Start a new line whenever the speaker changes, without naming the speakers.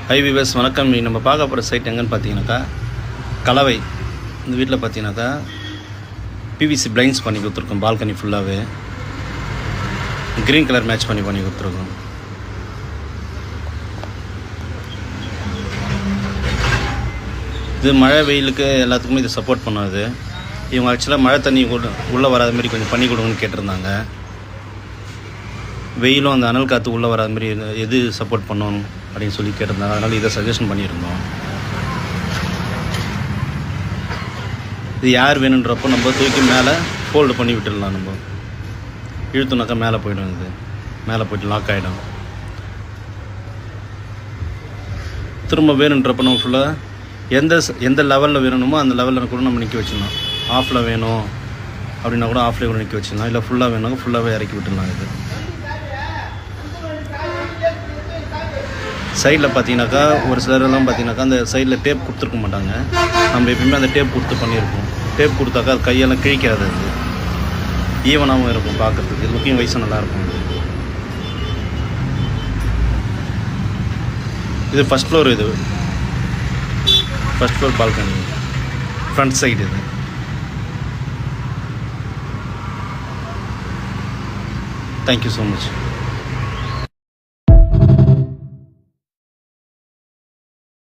High viewers வணக்கம். நம்ம பார்க்க போகிற சைட் எங்கன்னு பார்த்தீங்கன்னாக்கா கலவை. இந்த வீட்டில் பார்த்தீங்கன்னாக்கா பிவிசி பிளைண்ட்ஸ் பண்ணி கொடுத்துருக்கோம். பால்கனி ஃபுல்லாகவே க்ரீன் கலர் மேட்ச் பண்ணி கொடுத்துருக்கோம். இது மழை வெயிலுக்கு எல்லாத்துக்குமே இது சப்போர்ட் பண்ணாது. இவங்க ஆக்சுவலாக மழை தண்ணி உள்ளே வராத மாதிரி கொஞ்சம் பண்ணி கொடுங்கன்னு கேட்டிருந்தாங்க. வெயிலும் அந்த அனல் காற்று உள்ளே வராத மாதிரி எது சப்போர்ட் பண்ணணும் அப்படின்னு சொல்லி கேட்டிருந்தாங்க. அதனால் இதை சஜஷன் பண்ணியிருந்தோம். இது யார் வேணுன்றப்போ நம்ம தூக்கி மேலே ஃபோல்டு பண்ணி விட்டுடலாம். நம்ம இழுத்துனாக்கா மேலே போய்டும். இது மேலே போய்ட்டு லாக் ஆகிடும். திரும்ப வேணுன்றப்போ நம்ம ஃபுல்லாக எந்த லெவலில் வேணுமோ அந்த லெவலில் கூட நம்ம நிற்க வச்சிடலாம். ஆஃபில் வேணும் அப்படின்னா கூட ஆஃப்லேயே கூட நிற்க வச்சிடலாம். இல்லை ஃபுல்லாக வேணும்னா ஃபுல்லாகவே இறக்கி விட்டுடலாம். இது சைடில் பார்த்தீங்கன்னாக்கா ஒரு சிலரெல்லாம் பார்த்தீங்கன்னாக்கா அந்த சைடில் டேப் கொடுத்துருக்க மாட்டாங்க. நம்ம எப்பயுமே அந்த டேப் கொடுத்து பண்ணியிருக்கோம். டேப் கொடுத்தாக்கா அது கையெல்லாம் கிழிக்காது. அது ஈவனாகவும் இருக்கும் பார்க்குறதுக்கு. லுக்கிங் வைஸும் நல்லாயிருக்கும். இது ஃபஸ்ட் ஃப்ளோர். இது first floor balcony front side. இது தேங்க்யூ ஸோ மச்.